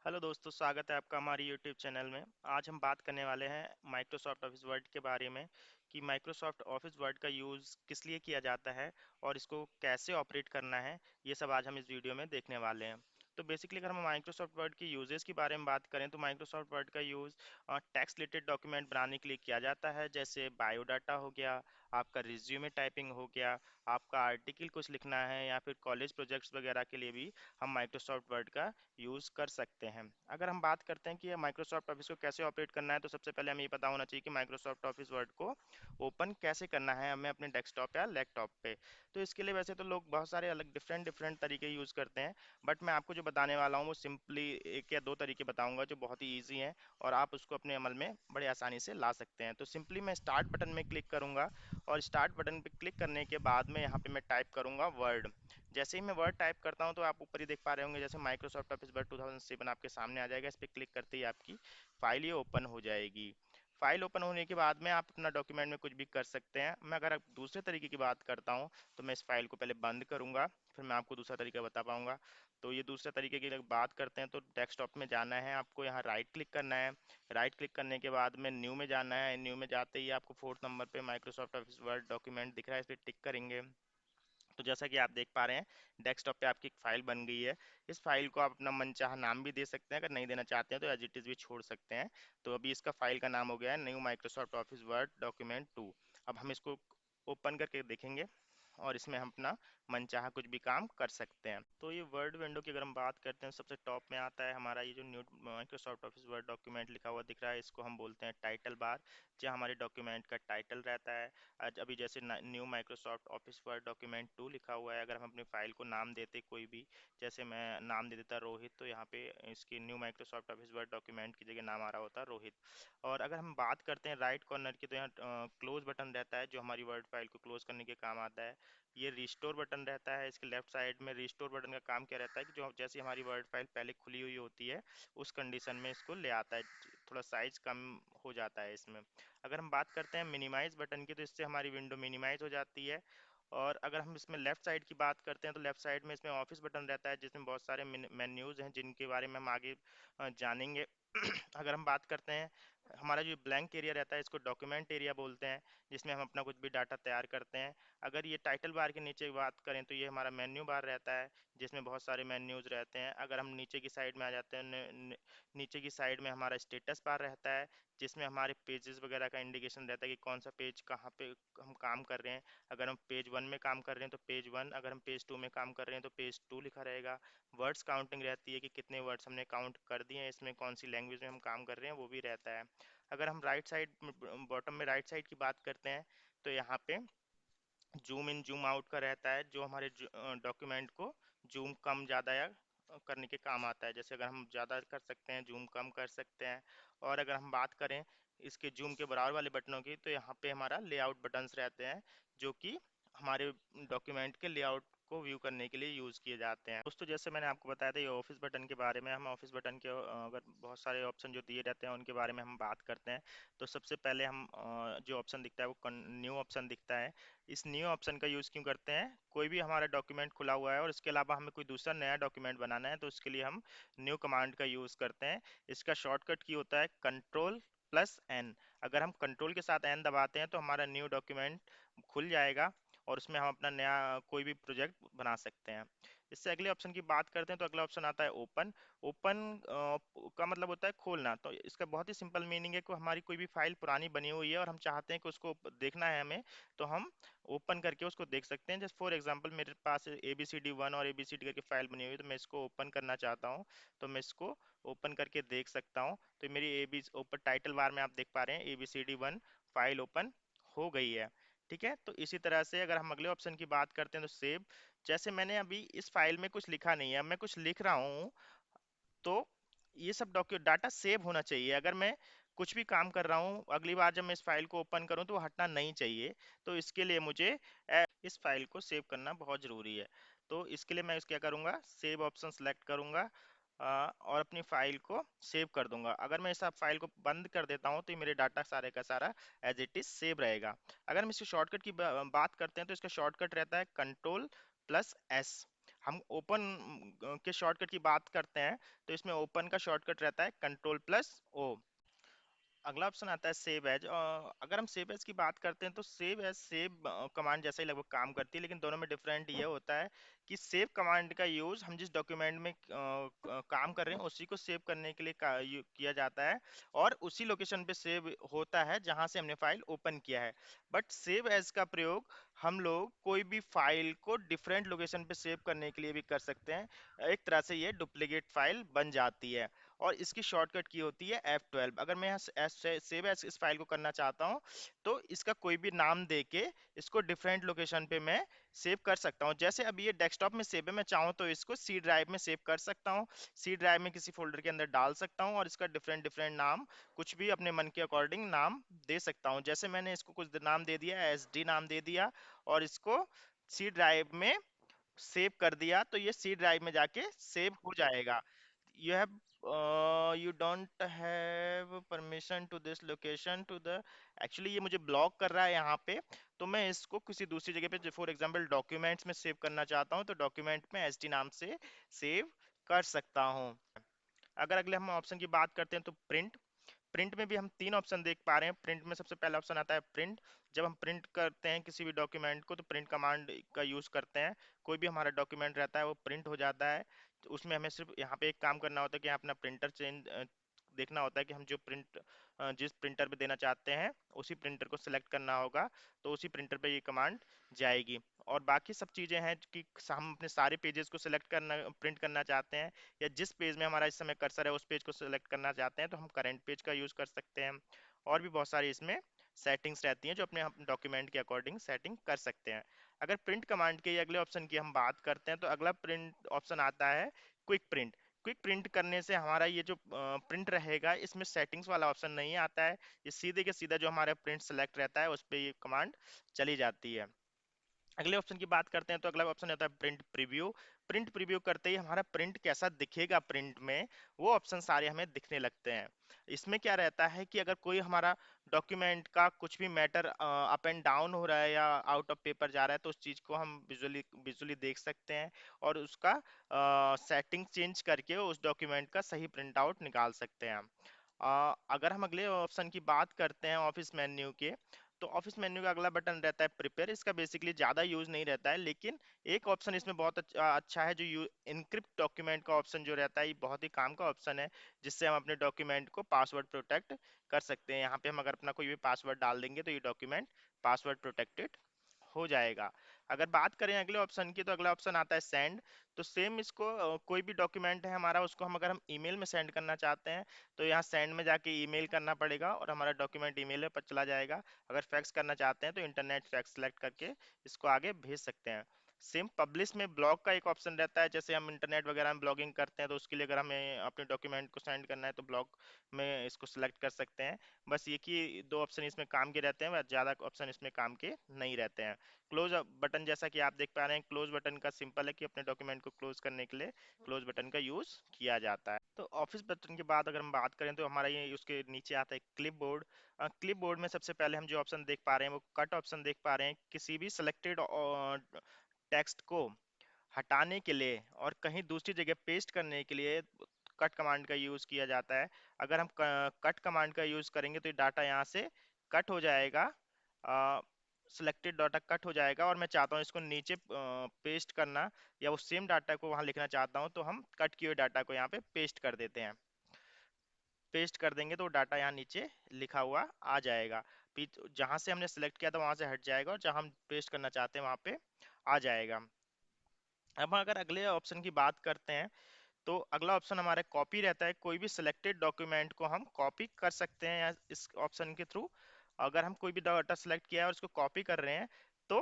Hello दोस्तों, स्वागत है आपका हमारी यूट्यूब चैनल में। आज हम बात करने वाले हैं माइक्रोसॉफ्ट ऑफिस वर्ड के बारे में कि माइक्रोसॉफ्ट ऑफिस वर्ड का यूज़ किस लिए किया जाता है और इसको कैसे ऑपरेट करना है। ये सब आज हम इस वीडियो में देखने वाले हैं। तो बेसिकली अगर हम माइक्रोसॉफ्ट वर्ड के यूजेस के बारे में बात करें तो माइक्रोसॉफ्ट वर्ड का यूज़ टेक्स्ट रिलेटेड डॉक्यूमेंट बनाने के लिए किया जाता है, जैसे बायोडाटा हो गया, आपका रिज्यूमे टाइपिंग हो गया, आपका आर्टिकल कुछ लिखना है या फिर कॉलेज प्रोजेक्ट्स वगैरह के लिए भी हम माइक्रोसॉफ्ट वर्ड का यूज़ कर सकते हैं। अगर हम बात करते हैं कि माइक्रोसॉफ्ट ऑफिस को कैसे ऑपरेट करना है, तो सबसे पहले हमें ये पता होना चाहिए कि माइक्रोसॉफ्ट ऑफिस वर्ड को ओपन कैसे करना है हमें अपने डेस्कटॉप या लैपटॉप पे। तो इसके लिए वैसे तो लोग बहुत सारे अलग डिफरेंट डिफरेंट तरीके यूज़ करते हैं, बट मैं आपको जो बताने वाला हूँ वो सिंपली एक या दो तरीके बताऊंगा जो बहुत ही ईजी हैं और आप उसको अपने अमल में बड़े आसानी से ला सकते हैं। तो सिंपली मैं स्टार्ट बटन में क्लिक करूंगा और स्टार्ट बटन पे क्लिक करने के बाद में यहाँ पे मैं टाइप करूंगा वर्ड। जैसे ही मैं वर्ड टाइप करता हूं तो आप ऊपर ही देख पा रहे होंगे जैसे माइक्रोसॉफ्ट ऑफिस वर्ड 2007 आपके सामने आ जाएगा। इस पर क्लिक करते ही आपकी फाइल ये ओपन हो जाएगी। फाइल ओपन होने के बाद में आप अपना डॉक्यूमेंट में कुछ भी कर सकते हैं। मैं अगर आप दूसरे तरीके की बात करता हूं तो मैं इस फाइल को पहले बंद करूंगा, फिर मैं आपको दूसरा तरीका बता पाऊंगा। तो ये दूसरे तरीके की अगर बात करते हैं तो डेस्कटॉप में जाना है, आपको यहाँ राइट क्लिक करना है। राइट क्लिक करने के बाद में न्यू में जाना है। न्यू में जाते ही आपको फोर्थ नंबर पे माइक्रोसॉफ्ट ऑफिस वर्ड डॉक्यूमेंट दिख रहा है, इस पर टिक करेंगे। तो जैसा कि आप देख पा रहे हैं डेस्कटॉप पे आपकी एक फाइल बन गई है। इस फाइल को आप अपना मनचाहा नाम भी दे सकते हैं, अगर नहीं देना चाहते हैं तो एज इट इज भी छोड़ सकते हैं। तो अभी इसका फाइल का नाम हो गया है new Microsoft office word document 2। अब हम इसको ओपन करके देखेंगे और इसमें हम अपना मनचाहा कुछ भी काम कर सकते हैं। तो ये वर्ड विंडो की अगर हम बात करते हैं सबसे टॉप में आता है हमारा ये जो new Microsoft office word document लिखा हुआ दिख रहा है, इसको हम बोलते हैं टाइटल बार, जहाँ हमारे डॉक्यूमेंट का टाइटल रहता है। आज अभी जैसे new Microsoft office word document 2 लिखा हुआ है, अगर हम अपनी फाइल को नाम देते कोई भी, जैसे मैं नाम दे देता रोहित, तो यहाँ पे इसकी new Microsoft office word document की जगह नाम आ रहा होता रोहित। और अगर हम बात करते हैं राइट कॉर्नर की तो यहाँ क्लोज बटन रहता है जो हमारी वर्ड फाइल को क्लोज करने के काम आता है। ये रिस्टोर बटन रहता है, इसके लेफ्ट साइड में रिस्टोर बटन का काम क्या रहता है कि जो जैसे हमारी वर्ड फाइल पहले खुली हुई होती है उस कंडीशन में इसको ले आता है, थोड़ा साइज कम हो जाता है इसमें। अगर हम बात करते हैं मिनिमाइज बटन की तो इससे हमारी विंडो मिनिमाइज हो जाती है। और अगर हम इसमें लेफ्ट साइड की बात करते हैं तो लेफ्ट साइड में इसमें ऑफिस बटन रहता है जिसमें बहुत सारे मेन्यूज हैं जिनके बारे में हम आगे जानेंगे। अगर हम बात करते हैं हमारा जो ब्लैंक एरिया रहता है इसको डॉक्यूमेंट एरिया बोलते हैं, जिसमें हम अपना कुछ भी डाटा तैयार करते हैं। अगर ये टाइटल बार के नीचे बात करें तो ये हमारा मेन्यू बार रहता है जिसमें बहुत सारे मेन्यूज रहते हैं। अगर हम नीचे की साइड में आ जाते हैं नीचे की साइड में हमारा स्टेटस बार रहता है जिसमें हमारे पेजेस वगैरह का इंडिकेशन रहता है कि कौन सा पेज कहाँ पे हम काम कर रहे हैं। अगर हम पेज 1 में काम कर रहे हैं तो पेज 1, अगर हम पेज 2 में काम कर रहे हैं तो पेज 2 लिखा रहेगा। वर्ड्स काउंटिंग रहती है कि कितने वर्ड्स हमने काउंट कर दिए हैं, इसमें कौन सी लैंग्वेज में हम काम कर रहे हैं वो भी रहता है। अगर हम राइट साइड बॉटम में राइट साइड की बात करते हैं तो यहाँ पे जूम इन जूम आउट का रहता है जो हमारे डॉक्यूमेंट को जूम कम ज़्यादा या करने के काम आता है। जैसे अगर हम ज़्यादा कर सकते हैं, जूम कम कर सकते हैं। और अगर हम बात करें इसके जूम के बराबर वाले बटनों की तो यहाँ पे हमारा लेआउट बटन्स रहते हैं जो कि हमारे डॉक्यूमेंट के लेआउट को व्यू करने के लिए यूज़ किए जाते हैं। दोस्तों जैसे मैंने आपको बताया था ये ऑफिस बटन के बारे में, हम ऑफिस बटन के अगर बहुत सारे ऑप्शन जो दिए रहते हैं उनके बारे में हम बात करते हैं। तो सबसे पहले हम जो ऑप्शन दिखता है वो न्यू ऑप्शन दिखता है। इस न्यू ऑप्शन का यूज़ क्यों करते हैं, कोई भी हमारा डॉक्यूमेंट खुला हुआ है और इसके अलावा हमें कोई दूसरा नया डॉक्यूमेंट बनाना है तो उसके लिए हम न्यू कमांड का यूज़ करते हैं। इसका शॉर्टकट की होता है कंट्रोल प्लस एन। अगर हम कंट्रोल के साथ एन दबाते हैं तो हमारा न्यू डॉक्यूमेंट खुल जाएगा और उसमें हम अपना नया कोई भी प्रोजेक्ट बना सकते हैं। इससे अगले ऑप्शन की बात करते हैं तो अगला ऑप्शन आता है ओपन। ओपन का मतलब होता है खोलना। तो इसका बहुत ही सिंपल मीनिंग है कि हमारी कोई भी फाइल पुरानी बनी हुई है और हम चाहते हैं कि उसको देखना है हमें, तो हम ओपन करके उसको देख सकते हैं। जैसे फॉर एग्जांपल मेरे पास ABCD1 और ABCD करके फाइल बनी हुई है तो मैं इसको ओपन करना चाहता हूँ, तो मैं इसको ओपन करके देख सकता हूँ। तो मेरी एबी ऊपर टाइटल बार में आप देख पा रहे हैं ABCD1 फाइल ओपन हो गई है। ठीक है, तो इसी तरह से अगर हम अगले ऑप्शन की बात करते हैं तो सेव। जैसे मैंने अभी इस फाइल में कुछ लिखा नहीं है, मैं कुछ लिख रहा हूँ, तो ये सब डॉक्यूमेंट डाटा सेव होना चाहिए। अगर मैं कुछ भी काम कर रहा हूँ अगली बार जब मैं इस फाइल को ओपन करूँ तो वो हटना नहीं चाहिए। तो इसके लिए मुझे इस फाइल को सेव करना बहुत ज़रूरी है। तो इसके लिए मैं क्या करूँगा, सेव ऑप्शन सेलेक्ट करूँगा और अपनी फाइल को सेव कर दूंगा। अगर मैं इस फाइल को बंद कर देता हूँ तो ये मेरे डाटा सारे का सारा एज इट इज सेव रहेगा। अगर हम इसके शॉर्टकट की बात करते हैं तो इसका शॉर्टकट रहता है कंट्रोल प्लस एस। हम ओपन के शॉर्टकट की बात करते हैं तो इसमें ओपन का शॉर्टकट रहता है Ctrl+O। अगला ऑप्शन आता है सेव एज। अगर हम सेव एज की बात करते हैं तो सेव एज सेव कमांड जैसा ही लगभग काम करती है, लेकिन दोनों में डिफरेंट ये होता है कि सेव कमांड का यूज हम जिस डॉक्यूमेंट में काम कर रहे हैं उसी को सेव करने के लिए किया जाता है, और उसी लोकेशन पे सेव होता है जहां से हमने फाइल ओपन किया है। बट सेव एज का प्रयोग हम लोग कोई भी फाइल को डिफरेंट लोकेशन पे सेव करने के लिए भी कर सकते हैं। एक तरह से ये डुप्लीकेट फाइल बन जाती है, और इसकी शॉर्टकट की होती है F12। अगर मैं यहाँ सेव एज इस फाइल को करना चाहता हूँ तो इसका कोई भी नाम दे के इसको डिफरेंट लोकेशन पे मैं सेव कर सकता हूँ। जैसे अभी ये डेस्कटॉप में सेव है, मैं चाहूँ तो इसको सी ड्राइव में सेव कर सकता हूँ, सी ड्राइव में किसी फोल्डर के अंदर डाल सकता हूँ, और इसका डिफरेंट डिफरेंट नाम कुछ भी अपने मन के अकॉर्डिंग नाम दे सकता हूँ। जैसे मैंने इसको कुछ नाम दे दिया, SD नाम दे दिया, और इसको सी ड्राइव में सेव कर दिया, तो ये सी ड्राइव में जाके सेव हो जाएगा। You have you don't have permission to this location to the, actually ये मुझे ब्लॉक कर रहा है यहाँ पे, तो मैं इसको किसी दूसरी जगह पे फॉर एग्जांपल डॉक्यूमेंट्स में सेव करना चाहता हूँ तो डॉक्यूमेंट में SD नाम से सेव कर सकता हूँ। अगर अगले हम ऑप्शन की बात करते हैं तो प्रिंट। प्रिंट में भी हम तीन ऑप्शन देख पा रहे हैं। प्रिंट में सबसे पहला ऑप्शन आता है प्रिंट। जब हम प्रिंट करते हैं किसी भी डॉक्यूमेंट को तो प्रिंट कमांड का यूज करते हैं, कोई भी हमारा डॉक्यूमेंट रहता है वो प्रिंट हो जाता है। तो उसमें हमें सिर्फ यहाँ पे एक काम करना होता है कि अपना प्रिंटर चेंज देखना होता है कि हम जो प्रिंट जिस प्रिंटर पे देना चाहते हैं उसी प्रिंटर को सिलेक्ट करना होगा, तो उसी प्रिंटर पे ये कमांड जाएगी। और बाकी सब चीजें हैं कि हम अपने सारे पेजेस को सिलेक्ट करना प्रिंट करना चाहते हैं, या जिस पेज में हमारा इस समय कर्सर है उस पेज को सिलेक्ट करना चाहते हैं तो हम करंट पेज का यूज कर सकते हैं। और भी बहुत सारी इसमें सेटिंग्स रहती हैं जो अपने डॉक्यूमेंट के अकॉर्डिंग सेटिंग कर सकते हैं। अगर प्रिंट कमांड के अगले ऑप्शन की हम बात करते हैं तो अगला प्रिंट ऑप्शन आता है क्विक प्रिंट। क्विक प्रिंट करने से हमारा ये जो प्रिंट रहेगा इसमें सेटिंग्स वाला ऑप्शन नहीं आता है, ये सीधे के सीधा जो हमारा प्रिंट सेलेक्ट रहता है उस पर ये कमांड चली जाती है। अगले ऑप्शन की बात करते हैं तो अगला ऑप्शन आता है प्रिंट प्रीव्यू। प्रिंट प्रीव्यू करते ही हमारा प्रिंट कैसा दिखेगा प्रिंट में, वो ऑप्शन सारे हमें दिखने लगते हैं। इसमें क्या रहता है कि अगर कोई हमारा डॉक्यूमेंट का कुछ भी मैटर अप एंड डाउन हो रहा है या आउट ऑफ पेपर जा रहा है तो उस चीज को हम विजुअली विजुअली देख सकते हैं, और उसका सेटिंग चेंज करके उस डॉक्यूमेंट का सही प्रिंट आउट निकाल सकते हैं। अगर हम अगले ऑप्शन की बात करते हैं ऑफिस मेन्यू के, तो ऑफिस मेन्यू का अगला बटन रहता है प्रिपेयर। इसका बेसिकली ज़्यादा यूज नहीं रहता है, लेकिन एक ऑप्शन इसमें बहुत अच्छा है, जो इनक्रिप्ट डॉक्यूमेंट का ऑप्शन जो रहता है ये बहुत ही काम का ऑप्शन है, जिससे हम अपने डॉक्यूमेंट को पासवर्ड प्रोटेक्ट कर सकते हैं। यहाँ पे हम अगर अपना कोई भी पासवर्ड डाल देंगे तो ये डॉक्यूमेंट पासवर्ड प्रोटेक्टेड हो जाएगा। अगर बात करें अगले ऑप्शन की तो अगला ऑप्शन आता है सेंड। तो सेम इसको कोई भी डॉक्यूमेंट है हमारा उसको हम अगर हम ईमेल में सेंड करना चाहते हैं तो यहाँ सेंड में जाके ईमेल करना पड़ेगा और हमारा डॉक्यूमेंट ईमेल पर चला जाएगा। अगर फैक्स करना चाहते हैं तो इंटरनेट फैक्स सेलेक्ट करके इसको आगे भेज सकते हैं। सेम पब्लिश में ब्लॉग का एक ऑप्शन रहता है, जैसे हम इंटरनेट वगैरह में ब्लॉगिंग करते हैं तो उसके लिए अगर हमें अपने डॉक्यूमेंट को सेंड करना है तो ब्लॉग में इसको सिलेक्ट कर सकते हैं। बस ये कि दो ऑप्शन इसमें काम के रहते हैं, बस ज़्यादा ऑप्शन इसमें काम के नहीं रहते हैं। क्लोज बटन जैसा कि आप देख पा रहे हैं, क्लोज बटन का सिंपल है कि अपने डॉक्यूमेंट को क्लोज करने के लिए क्लोज बटन का यूज किया जाता है। तो ऑफिस बटन के बाद अगर हम बात करें तो हमारा ये उसके नीचे आता है क्लिप बोर्ड। क्लिप बोर्ड में सबसे पहले हम जो ऑप्शन देख पा रहे हैं वो कट ऑप्शन देख पा रहे हैं। किसी भी सिलेक्टेड टेक्स्ट को हटाने के लिए और कहीं दूसरी जगह पेस्ट करने के लिए कट कमांड का यूज किया जाता है। अगर हम कट कमांड का यूज करेंगे तो ये डाटा यहाँ से कट हो जाएगा, सिलेक्टेड डाटा कट हो जाएगा, और मैं चाहता हूँ इसको नीचे पेस्ट करना या उस सेम डाटा को वहां लिखना चाहता हूँ तो हम कट किए हुए डाटा को यहाँ पे पेस्ट कर देते हैं। पेस्ट कर देंगे तो डाटा यहाँ नीचे लिखा हुआ आ जाएगा। जहां से हमने सेलेक्ट किया था वहां से हट जाएगा और जहां हम पेस्ट करना चाहते हैं वहां पे आ जाएगा। अब अगर अगले ऑप्शन की बात करते हैं तो अगला ऑप्शन हमारा कॉपी रहता है। कोई भी सिलेक्टेड डॉक्यूमेंट को हम कॉपी कर सकते हैं या इस ऑप्शन के थ्रू। अगर हम कोई भी डाटा सेलेक्ट किया है और उसको कॉपी कर रहे हैं तो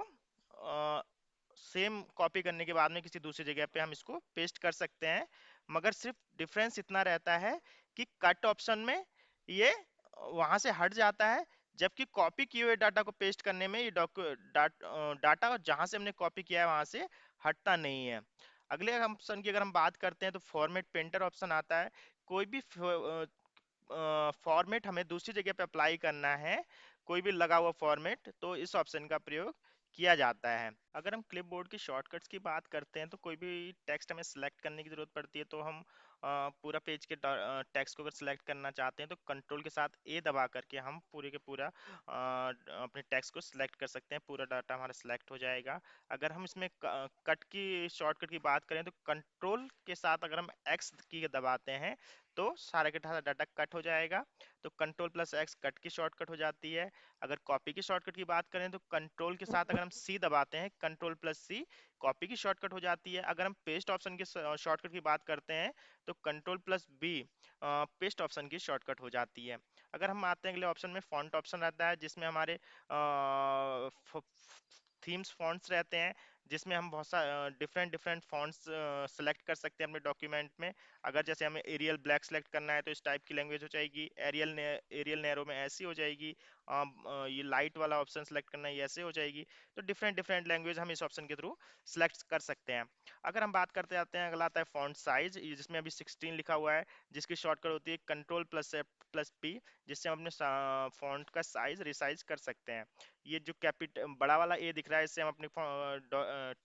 सेम कॉपी करने के बाद में किसी दूसरी जगह पे हम इसको पेस्ट कर सकते हैं। मगर सिर्फ डिफरेंस इतना रहता है कि कट ऑप्शन में ये वहां से हट जाता है, जबकि कॉपी किए हुए डाटा को पेस्ट करने में ये डाटा जहां से हमने कॉपी किया है वहां से हटता नहीं है। अगले ऑप्शन की अगर हम बात करते हैं तो फॉर्मेट पेंटर ऑप्शन आता है। कोई भी फॉर्मेट हमें दूसरी जगह पे अप्लाई करना है, कोई भी लगा हुआ फॉर्मेट, तो इस ऑप्शन का प्रयोग किया जाता है। अगर हम क्लिपबोर्ड की शॉर्टकट्स की बात करते हैं तो कोई भी टेक्स्ट हमें सेलेक्ट करने की ज़रूरत पड़ती है, तो हम पूरा पेज के टेक्स्ट को अगर सेलेक्ट करना चाहते हैं तो कंट्रोल के साथ ए दबा करके हम पूरे के पूरा अपने टेक्स्ट को सिलेक्ट कर सकते हैं, पूरा डाटा हमारा सिलेक्ट हो जाएगा। अगर हम इसमें कट की शॉर्टकट की बात करें तो कंट्रोल के साथ अगर हम एक्स की दबाते हैं तो सारा के सारा डाटा कट हो जाएगा। तो कंट्रोल प्लस एक्स कट की शॉर्टकट हो जाती है। अगर कॉपी की शॉर्टकट की बात करें तो कंट्रोल के साथ अगर हम सी दबाते हैं, कंट्रोल प्लस सी कॉपी की शॉर्टकट हो जाती है। अगर हम पेस्ट ऑप्शन की शॉर्टकट की बात करते हैं तो control plus B paste option की शॉर्टकट हो जाती है। अगर हम आते हैं अगले ऑप्शन में, फॉन्ट ऑप्शन रहता है जिसमें हमारे थीम्स फॉन्ट्स रहते हैं, जिसमें हम बहुत सा डिफरेंट डिफरेंट फॉन्ट्स सेलेक्ट कर सकते हैं अपने डॉक्यूमेंट में। अगर जैसे हमें एरियल ब्लैक सेलेक्ट करना है तो इस टाइप की लैंग्वेज हो जाएगी, एरियल नैरो में ऐसी हो जाएगी। ये लाइट वाला ऑप्शन सेलेक्ट करना है, ये ऐसे हो जाएगी। तो डिफरेंट डिफरेंट लैंग्वेज हम इस ऑप्शन के थ्रू सेलेक्ट कर सकते हैं। अगर हम बात करते जाते हैं, अगला आता है फॉन्ट साइज, जिसमें अभी 16 लिखा हुआ है, जिसकी शॉर्टकट होती है कंट्रोल प्लस पी, जिससे हम अपने फॉन्ट का साइज रिसाइज कर सकते हैं। ये जो कैपिट बड़ा वाला ए दिख रहा है, इससे हम अपने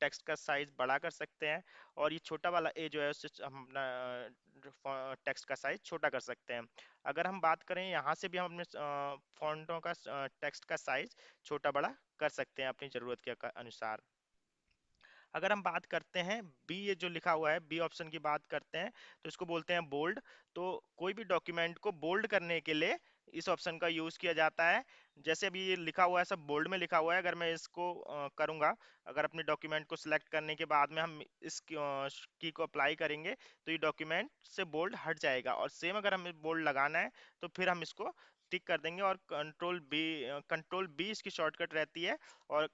टेक्स्ट का साइज बड़ा कर सकते हैं, और ये छोटा वाला ए जो है उससे हम अपना टेक्स्ट का साइज छोटा कर सकते हैं। अगर हम बात करें, यहाँ से भी हम अपने फॉन्टों का टेक्स्ट का साइज छोटा बड़ा कर सकते हैं अपनी ज़रूरत के अनुसार। अगर हम बात करते हैं बी, ये जो लिखा हुआ है बी ऑप्शन की बात करते हैं तो इसको बोलते हैं बोल्ड। तो कोई भी डॉक्यूमेंट को बोल्ड करने के लिए इस ऑप्शन का यूज किया जाता है। जैसे अभी ये लिखा हुआ है सब बोल्ड में लिखा हुआ है, अगर मैं इसको करूंगा, अगर अपने डॉक्यूमेंट को सिलेक्ट करने के बाद में हम इस की को अप्लाई करेंगे तो ये डॉक्यूमेंट से बोल्ड हट जाएगा, और सेम अगर हमें बोल्ड लगाना है तो फिर हम इसको टिक कर देंगे, और कंट्रोल बी इसकी शॉर्टकट रहती है, और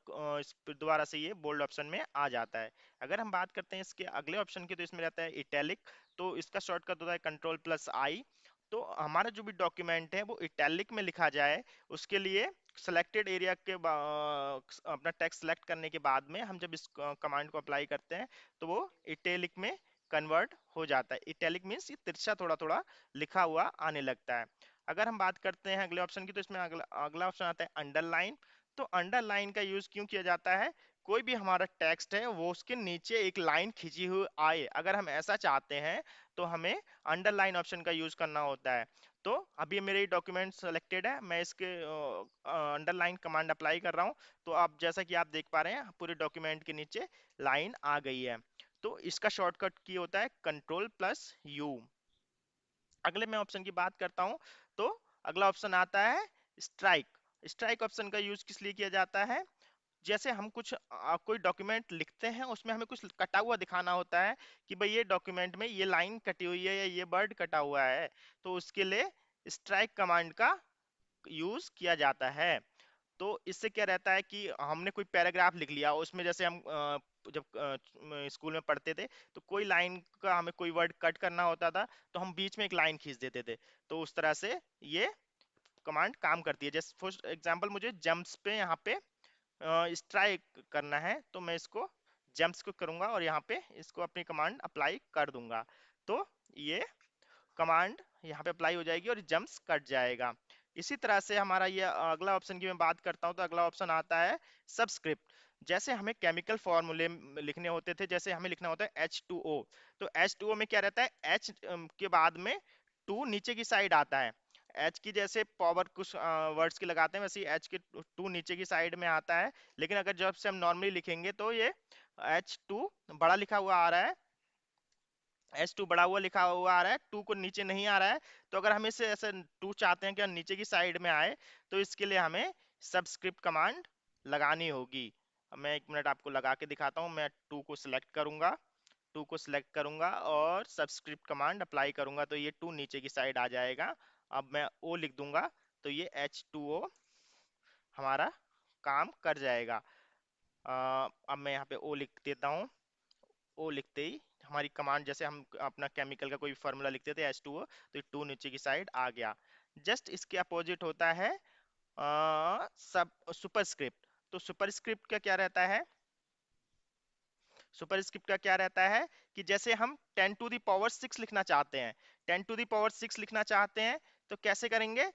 दोबारा से ये बोल्ड ऑप्शन में आ जाता है। अगर हम बात करते हैं इसके अगले ऑप्शन की, तो इसमें रहता है इटैलिक। तो इसका शॉर्टकट होता है कंट्रोल प्लस आई। तो हमारा जो भी डॉक्यूमेंट है वो इटैलिक में लिखा जाए, उसके लिए सिलेक्टेड एरिया के अपना टेक्स्ट सेलेक्ट करने के बाद में हम जब इस कमांड को अप्लाई करते हैं तो वो इटैलिक में कन्वर्ट हो जाता है। इटैलिक मीन्स ये तिरछा थोड़ा थोड़ा लिखा हुआ आने लगता है। अगर हम बात करते हैं अगले ऑप्शन की, तो इसमें अगला अगला ऑप्शन आता है अंडरलाइन। तो अंडरलाइन का यूज क्यों किया जाता है? कोई भी हमारा टेक्स्ट है वो उसके नीचे एक लाइन खींची हुई आए, अगर हम ऐसा चाहते हैं तो हमें अंडरलाइन ऑप्शन का यूज करना होता है। तो अभी मेरे डॉक्यूमेंट सेलेक्टेड है, मैं इसके अंडरलाइन कमांड अप्लाई कर रहा हूँ, तो आप जैसा कि आप देख पा रहे हैं पूरे डॉक्यूमेंट के नीचे लाइन आ गई है। तो इसका शॉर्टकट की होता है कंट्रोल प्लस यू। अगले मैं ऑप्शन की बात करता हूं, तो अगला ऑप्शन आता है स्ट्राइक। स्ट्राइक ऑप्शन का यूज किस लिए किया जाता है? जैसे हम कुछ कोई डॉक्यूमेंट लिखते हैं, उसमें हमें कुछ कटा हुआ दिखाना होता है कि भाई ये डॉक्यूमेंट में ये लाइन कटी हुई है या ये वर्ड कटा हुआ है, तो उसके लिए स्ट्राइक कमांड का यूज किया जाता है। तो इससे क्या रहता है कि हमने कोई पैराग्राफ लिख लिया, उसमें जैसे हम जब स्कूल में पढ़ते थे तो कोई लाइन का हमें कोई वर्ड कट करना होता था, तो हम बीच में एक लाइन खींच देते थे। तो उस तरह से ये कमांड काम करती है। जैसे फॉर एग्जांपल मुझे जंप्स पे यहाँ पे स्ट्राइक करना है, तो मैं इसको जंप्स को करूंगा और यहाँ पे इसको अपनी कमांड अप्लाई कर दूंगा, तो ये कमांड यहाँ पे अप्लाई हो जाएगी और जंप्स कट जाएगा। इसी तरह से हमारा ये अगला ऑप्शन की मैं बात करता हूँ, तो अगला ऑप्शन आता है सबस्क्रिप्ट। जैसे हमें केमिकल फॉर्मूले लिखने होते थे, जैसे हमें लिखना होता है H2O, तो H2O में क्या रहता है, H के बाद में 2 नीचे की साइड आता है। H की जैसे पावर कुछ वर्ड्स की लगाते हैं, वैसे ही H के 2 नीचे की साइड में आता है। लेकिन अगर जब से हम नॉर्मली लिखेंगे तो ये H2 बड़ा लिखा हुआ आ रहा है, S2 बड़ा हुआ लिखा हुआ आ रहा है, 2 को नीचे नहीं आ रहा है। तो अगर हम इसे ऐसे 2 चाहते हैं कि नीचे की साइड में आए, तो इसके लिए हमें सबस्क्रिप्ट कमांड लगानी होगी। अब मैं 1 मिनट आपको लगा के दिखाता हूँ। मैं 2 को सिलेक्ट करूंगा, 2 को सिलेक्ट करूंगा और सबस्क्रिप्ट कमांड अप्लाई करूंगा, तो ये 2 नीचे की साइड आ जाएगा। अब मैं O लिख दूंगा, तो ये H2O हमारा काम कर जाएगा। अब मैं यहाँ पे O लिख देता हूँ। ओ लिखते ही हमारी कमांड, जैसे हम अपना केमिकल का कोई फार्मूला लिखते थे H2O, तो 2 नीचे की साइड आ गया। जस्ट इसके अपोजिट होता है सब सुपरस्क्रिप्ट। तो सुपरस्क्रिप्ट का क्या रहता है? सुपरस्क्रिप्ट का क्या रहता है कि जैसे हम 10 टू दी पावर 6 लिखना चाहते हैं, 10 टू दी पावर 6 लिखना चाहते हैं, तो कैसे करेंगे?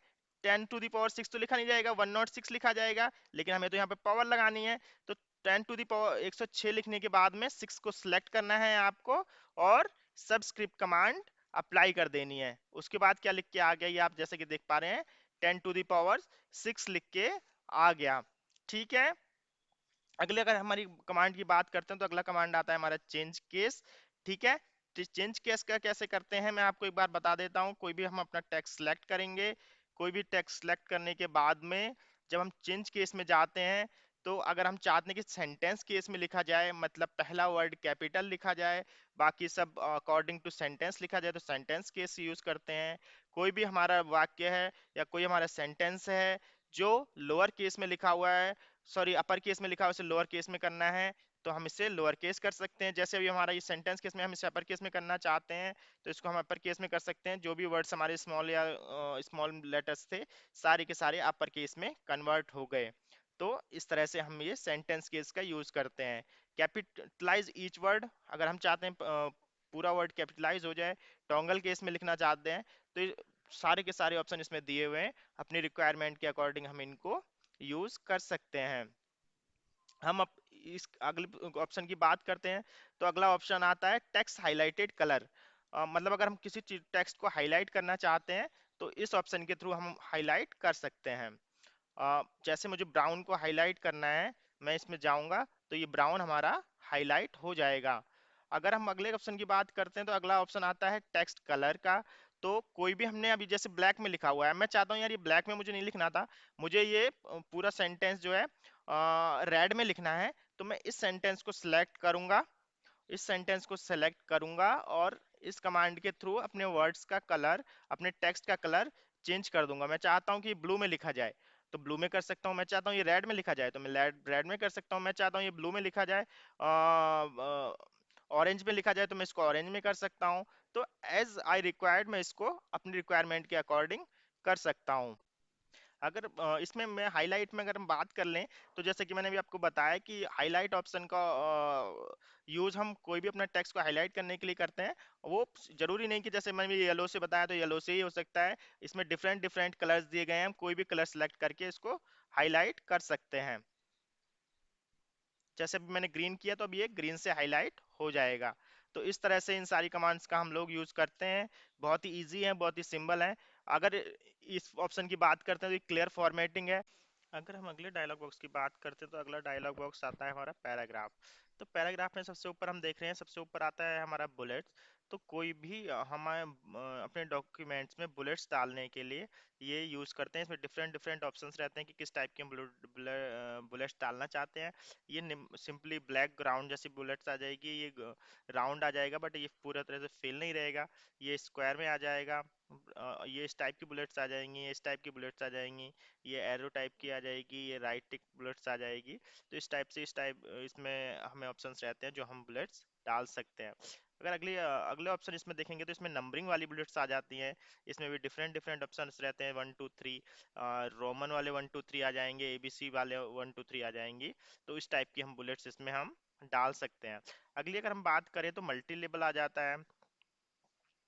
10 टू दी पावर 6 तो लिखा नहीं जाएगा, 106 लिखा जाएगा, लेकिन हमें तो यहाँ पे पावर लगानी है। तो 10 टू द पावर 106 लिखने के बाद में 6 को सिलेक्ट करना है आपको और सबस्क्रिप्ट कमांड अप्लाई कर देनी है। उसके बाद क्या लिख के आ गया, ये आप जैसे कि देख पा रहे हैं 10 टू द पावर 6 लिख के आ गया। ठीक है, अगले अगर हमारी कमांड की बात करते हैं तो अगला कमांड आता है हमारा चेंज केस। ठीक है, चेंज केस का कैसे करते हैं मैं आपको एक बार बता देता हूँ। कोई भी हम अपना टेक्स्ट सेलेक्ट करेंगे, कोई भी टेक्स्ट सेलेक्ट करने के बाद में जब हम चेंज केस में जाते हैं तो अगर हम चाहते हैं कि सेंटेंस केस में लिखा जाए, मतलब पहला वर्ड कैपिटल लिखा जाए, बाकी सब अकॉर्डिंग टू सेंटेंस लिखा जाए, तो सेंटेंस केस यूज करते हैं। कोई भी हमारा वाक्य है या कोई हमारा सेंटेंस है जो लोअर केस में लिखा हुआ है, सॉरी अपर केस में लिखा है, उसे लोअर केस में करना है तो हम इसे लोअर केस कर सकते हैं। जैसे अभी हमारा ये सेंटेंस केस में हम इसे अपर केस में करना चाहते हैं तो इसको हम अपर केस में कर सकते हैं। जो भी वर्ड्स हमारे स्मॉल या स्मॉल लेटर्स थे सारे के सारे अपर केस में कन्वर्ट हो गए। तो इस तरह से हम ये सेंटेंस केस का यूज करते हैं। कैपिटलाइज ईच वर्ड, अगर हम चाहते हैं पूरा वर्ड कैपिटलाइज हो जाए, टोंगल केस में लिखना चाहते हैं तो सारे के सारे ऑप्शन इसमें दिए हुए हैं, अपनी रिक्वायरमेंट के अकॉर्डिंग हम इनको यूज कर सकते हैं। हम इस अगले ऑप्शन की बात करते हैं तो अगला ऑप्शन आता है टेक्स्ट हाइलाइटेड कलर। मतलब अगर हम किसी चीज टेक्स्ट को हाईलाइट करना चाहते हैं तो इस ऑप्शन के थ्रू हम हाईलाइट कर सकते हैं। जैसे मुझे ब्राउन को हाईलाइट करना है, मैं इसमें जाऊंगा तो ये ब्राउन हमारा हाईलाइट हो जाएगा। अगर हम अगले ऑप्शन की बात करते हैं तो अगला ऑप्शन आता है टेक्स्ट कलर का। तो कोई भी हमने अभी जैसे ब्लैक में लिखा हुआ है, मैं चाहता हूँ यार ये ब्लैक में मुझे नहीं लिखना था, मुझे ये पूरा सेंटेंस जो है रेड में लिखना है, तो मैं इस सेंटेंस को सिलेक्ट करूंगा, इस सेंटेंस को सेलेक्ट करूंगा और इस कमांड के थ्रू अपने वर्ड्स का कलर, अपने टेक्स्ट का कलर चेंज कर दूंगा। मैं चाहता हूं कि ब्लू में लिखा जाए तो ब्लू में कर सकता हूं, मैं चाहता हूं ये रेड में लिखा जाए तो मैं रेड में कर सकता हूं, मैं चाहता हूं ये ब्लू में लिखा जाए, ऑरेंज में लिखा जाए तो मैं इसको ऑरेंज में कर सकता हूं। तो एज आई रिक्वायर्ड मैं इसको अपनी रिक्वायरमेंट के अकॉर्डिंग कर सकता हूं। अगर इसमें मैं हाईलाइट में अगर हम बात कर लें तो जैसे कि मैंने भी आपको बताया कि हाईलाइट ऑप्शन का यूज हम कोई भी अपना टेक्स्ट को हाईलाइट करने के लिए करते हैं। वो जरूरी नहीं कि जैसे मैंने येलो से बताया तो येलो से ही हो सकता है, इसमें डिफरेंट डिफरेंट कलर्स दिए गए हैं, हम कोई भी कलर सेलेक्ट करके इसको हाईलाइट कर सकते हैं। जैसे अभी मैंने ग्रीन किया तो अब ये ग्रीन से हाईलाइट हो जाएगा। तो इस तरह से इन सारी कमांड्स का हम लोग यूज करते हैं। बहुत ही इजी है, बहुत ही सिंपल है। अगर इस ऑप्शन की बात करते हैं तो क्लियर फॉर्मेटिंग है। अगर हम अगले डायलॉग बॉक्स की बात करते हैं तो अगला डायलॉग बॉक्स आता है हमारा पैराग्राफ। तो पैराग्राफ में सबसे ऊपर हम देख रहे हैं, सबसे ऊपर आता है हमारा बुलेट्स। तो कोई भी हमारे अपने डॉक्यूमेंट्स में बुलेट्स डालने के लिए ये यूज करते हैं। इसमें डिफरेंट डिफरेंट ऑप्शंस रहते हैं कि किस टाइप के हम बुलेट्स डालना चाहते हैं। ये सिंपली ब्लैक ग्राउंड जैसी बुलेट्स आ जाएगी, ये राउंड आ जाएगा बट ये पूरा तरह से फिल नहीं रहेगा, ये स्क्वायर में आ जाएगा। ये इस टाइप की बुलेट्स आ जाएंगी, ये इस टाइप की बुलेट्स आ जाएंगी, ये एरो टाइप की आ जाएगी, ये राइट टिक बुलेट्स आ जाएगी। तो इस टाइप से इस टाइप इसमें हमें ऑप्शंस रहते हैं जो हम बुलेट्स डाल सकते हैं। अगर अगले ऑप्शन इसमें देखेंगे तो इसमें नंबरिंग वाली बुलेट्स आ जाती हैं। इसमें भी डिफरेंट डिफरेंट ऑप्शंस रहते हैं, 1 2 3, रोमन वाले 1 2 3 आ जाएंगे, एबीसी वाले 1 2 3 आ जाएंगी। तो इस टाइप की हम बुलेट्स इसमें हम डाल सकते हैं। अगली अगर हम बात करें तो मल्टी लेबल आ जाता है।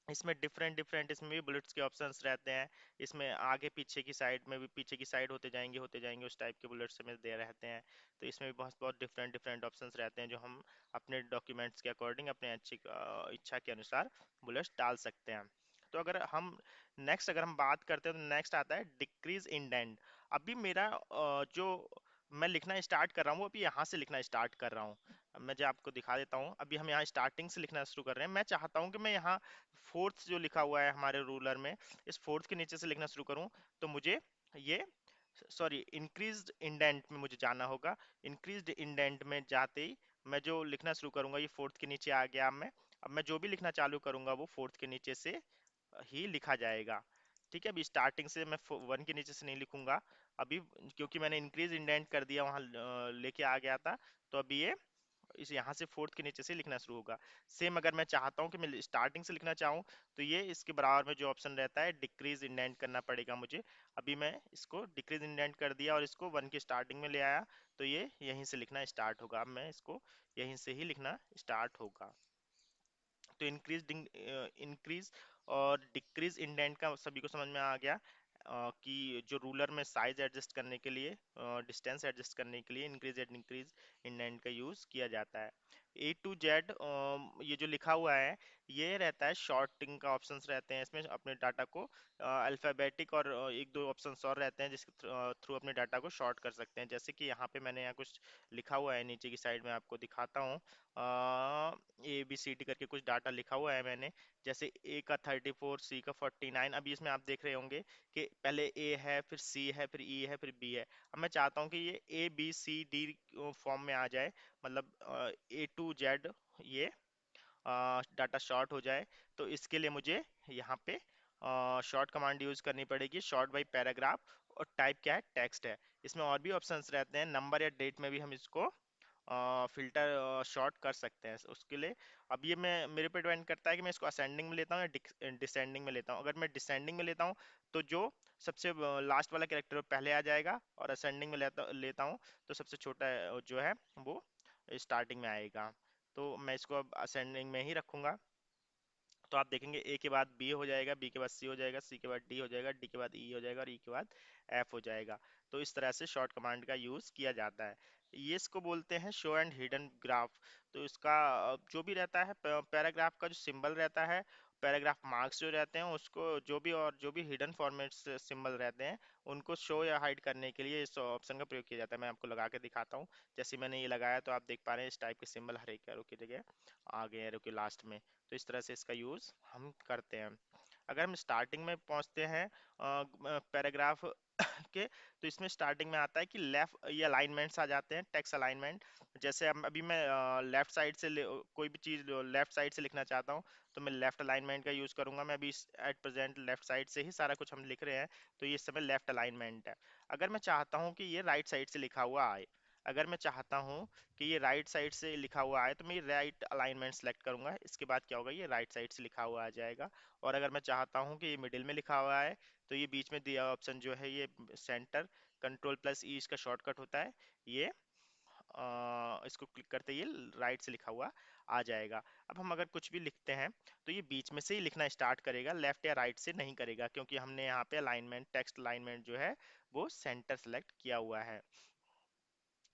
इसमें डिफरेंट डिफरेंट इसमें भी बुलेट्स के ऑप्शंस रहते हैं। इसमें आगे पीछे की साइड में भी, पीछे की साइड होते जाएंगे उस टाइप के बुलेट्स में दे रहते हैं। तो इसमें भी बहुत बहुत डिफरेंट डिफरेंट ऑप्शंस रहते हैं जो हम अपने डॉक्यूमेंट्स के अकॉर्डिंग अपने अच्छी इच्छा के अनुसार बुलेट्स डाल सकते हैं। तो अगर हम नेक्स्ट अगर हम बात करते हैं तो नेक्स्ट आता है डिक्रीज इंडेंट। अभी मेरा जो मैं लिखना स्टार्ट कर रहा हूँ वो अभी यहाँ से लिखना स्टार्ट कर रहा हूँ। मैं जो आपको दिखा देता हूँ, अभी हम यहाँ स्टार्टिंग से लिखना शुरू कर रहे हैं। मैं चाहता हूँ कि मैं यहाँ फोर्थ जो लिखा हुआ है हमारे रूलर में, इस फोर्थ के नीचे से लिखना शुरू करूं तो मुझे ये, सॉरी, इंक्रीज्ड इंडेंट में मुझे जाना होगा। इंक्रीज्ड इंडेंट में जाते ही मैं जो लिखना शुरू करूंगा ये फोर्थ के नीचे आ गया। अब मैं जो भी लिखना चालू करूंगा वो फोर्थ के नीचे से ही लिखा जाएगा। ठीक है, अभी स्टार्टिंग से मैं 1 के नीचे से नहीं लिखूंगा अभी, क्योंकि मैंने इंक्रीज इंडेंट कर दिया वहां, लेके आ गया था। तो अभी ये इस यहाँ से फोर्थ के नीचे से लिखना शुरू होगा। सेम अगर मैं चाहता हूँ कि मैं स्टार्टिंग से लिखना चाहूँ तो ये इसके बराबर में जो ऑप्शन रहता है डिक्रीज इंडेंट करना पड़ेगा मुझे। अभी मैं इसको डिक्रीज इंडेंट कर दिया और इसको 1 की स्टार्टिंग में ले आया, तो ये यहीं से लिखना स्टार्ट होगा। अब मैं इसको यहीं से ही लिखना स्टार्ट होगा। तो इंक्रीज और डिक्रीज इंडेंट का सभी को समझ में आ गया। कि जो रूलर में साइज एडजस्ट करने के लिए, डिस्टेंस एडजस्ट करने के लिए इंक्रीज एंड इंक्रीज इंडेंट का यूज किया जाता है। A to Z ये जो लिखा हुआ है ये रहता है, शॉर्टिंग का ऑप्शंस रहते हैं इसमें, अपने डाटा को अल्फाबेटिक, और एक दो ऑप्शंस और रहते हैं जिसके थ्रू अपने डाटा को शॉर्ट कर सकते हैं। जैसे कि यहाँ पे मैंने यहाँ कुछ लिखा हुआ है, नीचे की साइड में आपको दिखाता हूँ, ABCD करके कुछ डाटा लिखा हुआ है मैंने। जैसे A का 34, C का 49। अभी इसमें आप देख रहे होंगे कि पहले A है, फिर C है, फिर E है, फिर B है। अब मैं चाहता हूँ कि ये ABCD फॉर्म में आ जाए, मतलब A to Z ये डाटा शॉर्ट हो जाए। तो इसके लिए मुझे यहाँ पे शॉर्ट कमांड यूज करनी पड़ेगी, शॉर्ट बाई पैराग्राफ, और टाइप क्या है, टेक्स्ट है। इसमें और भी ऑप्शंस रहते हैं, नंबर या डेट में भी हम इसको फिल्टर शॉर्ट कर सकते हैं उसके लिए। अब ये मैं, मेरे पे डिपेंड करता है कि मैं इसको असेंडिंग में लेता हूँ या डिसेंडिंग में लेता हूँ। अगर मैं डिसेंडिंग में लेता हूँ तो जो सबसे लास्ट वाला कैरेक्टर पहले आ जाएगा, और असेंडिंग में लेता लेता हूँ तो सबसे छोटा जो है वो स्टार्टिंग में आएगा। तो मैं इसको अब असेंडिंग में ही रखूंगा। तो आप देखेंगे A के बाद B हो जाएगा, B के बाद C हो जाएगा, C के बाद D हो जाएगा, D के बाद E हो जाएगा, और E के बाद F हो जाएगा। तो इस तरह से शॉर्ट कमांड का यूज किया जाता है। ये इसको बोलते हैं शो एंड हिडन ग्राफ। तो इसका जो भी रहता है, पैराग्राफ का जो सिंबल रहता है, पैराग्राफ मार्क्स जो रहते हैं उसको, जो भी, और जो भी हिडन फॉर्मेट सिंबल रहते हैं उनको शो या हाइड करने के लिए इस ऑप्शन का प्रयोग किया जाता है। मैं आपको लगा के दिखाता हूँ। जैसे मैंने ये लगाया तो आप देख पा रहे हैं इस टाइप के सिंबल हर एक एरो की जगह आ गए, एरो के लास्ट में। तो इस तरह से इसका यूज हम करते हैं। अगर हम स्टार्टिंग में पहुंचते हैं पैराग्राफ के, तो इसमें स्टार्टिंग में आता है कि लेफ्ट, ये अलाइनमेंट्स आ जाते हैं, टेक्स्ट अलाइनमेंट। जैसे अभी मैं लेफ्ट साइड से कोई भी चीज लेफ्ट साइड से लिखना चाहता हूँ तो मैं लेफ्ट अलाइनमेंट का यूज करूंगा। मैं अभी एट प्रेजेंट लेफ्ट साइड से ही सारा कुछ हम लिख रहे हैं, तो ये इस समय लेफ्ट अलाइनमेंट है। अगर मैं चाहता हूँ कि ये राइट साइड से लिखा हुआ आए, अगर मैं चाहता हूँ कि ये राइट साइड से लिखा हुआ आए, तो मैं राइट अलाइनमेंट सेलेक्ट करूंगा। इसके बाद क्या होगा, ये राइट साइड से लिखा हुआ आ जाएगा। और अगर मैं चाहता हूँ कि ये मिडिल में लिखा हुआ है, तो ये बीच में दिया ऑप्शन जो है ये सेंटर, कंट्रोल+E इसका शॉर्टकट होता है, ये इसको क्लिक करते ही ये राइट से लिखा हुआ आ जाएगा। अब हम अगर कुछ भी लिखते हैं तो ये बीच में से ही लिखना स्टार्ट करेगा, लेफ्ट या राइट से नहीं करेगा, क्योंकि हमने यहाँ पे अलाइनमेंट, टेक्स्ट अलाइनमेंट जो है वो सेंटर सेलेक्ट किया हुआ है।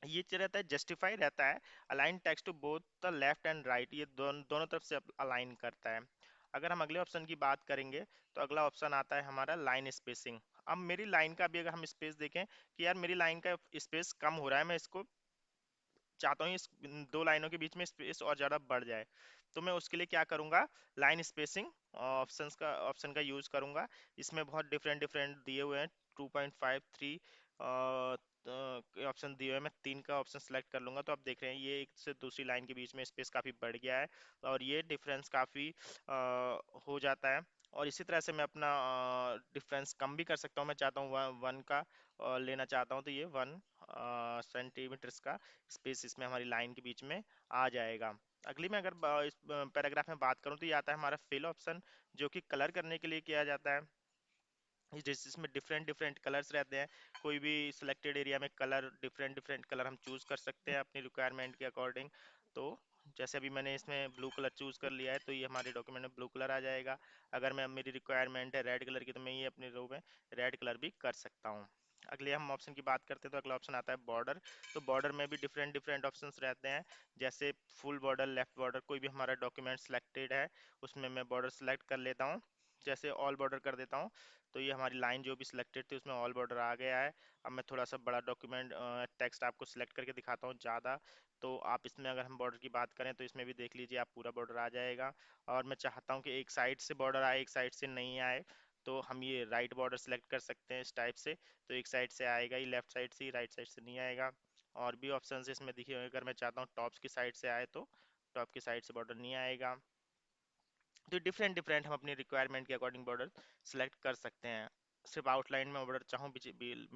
ये रहता है, जस्टिफाई रहता है, align text to both the left and right, ये दोनों तरफ से अलाइन करता है। अगर हम अगले ऑप्शन की बात करेंगे तो अगला ऑप्शन आता है हमारा लाइन स्पेसिंग। अब मेरी लाइन का भी अगर हम स्पेस देखें कि यार मेरी लाइन का स्पेस कम हो रहा है, मैं इसको चाहता हूँ इस दो लाइनों के बीच में स्पेस और ज़्यादा बढ़ जाए, तो मैं उसके लिए क्या करूँगा, लाइन स्पेसिंग ऑप्शन का यूज़ करूँगा। इसमें बहुत डिफरेंट डिफरेंट दिए हुए हैं, 2.5, 3 ऑप्शन दिए हुए हैं। मैं 3 का ऑप्शन सेलेक्ट कर लूँगा, तो आप देख रहे हैं ये एक से दूसरी लाइन के बीच में स्पेस काफ़ी बढ़ गया है, और ये डिफरेंस काफ़ी हो जाता है। और इसी तरह से मैं अपना डिफरेंस कम भी कर सकता हूँ। मैं चाहता हूँ वन का लेना चाहता हूँ, तो ये 1 सेंटीमीटर्स का स्पेस इसमें हमारी लाइन के बीच में आ जाएगा। अगली में अगर इस पैराग्राफ में बात करूं तो ये आता है हमारा फिल ऑप्शन, जो कि कलर करने के लिए किया जाता है। इसमें डिफरेंट डिफरेंट कलर्स रहते हैं, कोई भी सिलेक्टेड एरिया में कलर, डिफरेंट डिफरेंट कलर हम चूज कर सकते हैं अपनी रिक्वायरमेंट के अकॉर्डिंग। तो जैसे अभी मैंने इसमें ब्लू कलर चूज कर लिया है, तो ये हमारे डॉक्यूमेंट में ब्लू कलर आ जाएगा। अगर मैं, मेरी रिक्वायरमेंट है रेड कलर की, तो मैं ये अपने रो में रेड कलर भी कर सकता हूँ। अगले हम ऑप्शन की बात करते हैं तो अगला ऑप्शन आता है बॉर्डर। तो बॉर्डर में भी डिफरेंट डिफरेंट ऑप्शंस रहते हैं, जैसे फुल बॉर्डर, लेफ्ट बॉर्डर, कोई भी हमारा डॉक्यूमेंट सिलेक्टेड है उसमें मैं बॉर्डर सेलेक्ट कर लेता हूँ। जैसे ऑल बॉर्डर कर देता हूँ, तो ये हमारी लाइन जो भी सिलेक्टेड थी उसमें ऑल बॉर्डर आ गया है। अब मैं थोड़ा सा बड़ा डॉक्यूमेंट टेक्स्ट आपको सिलेक्ट करके दिखाता हूँ ज़्यादा। तो आप इसमें, अगर हम बॉर्डर की बात करें तो इसमें भी देख लीजिए आप, पूरा बॉर्डर आ जाएगा। और मैं चाहता हूँ कि एक साइड से बॉर्डर आए, एक साइड से नहीं आए, तो हम ये राइट बॉर्डर सेलेक्ट कर सकते हैं इस टाइप से। तो एक साइड से आएगा ही, लेफ्ट साइड से ही, राइट साइड से नहीं आएगा। और भी ऑप्शन इसमें दिखे हुए हैं, अगर मैं चाहता हूँ टॉप्स की साइड से आए तो टॉप की साइड से बॉर्डर नहीं आएगा। तो डिफरेंट डिफरेंट हम अपनी रिक्वायरमेंट के अकॉर्डिंग बॉर्डर सेलेक्ट कर सकते हैं। सिर्फ आउटलाइन में बॉर्डर चाहूँ, मिडिल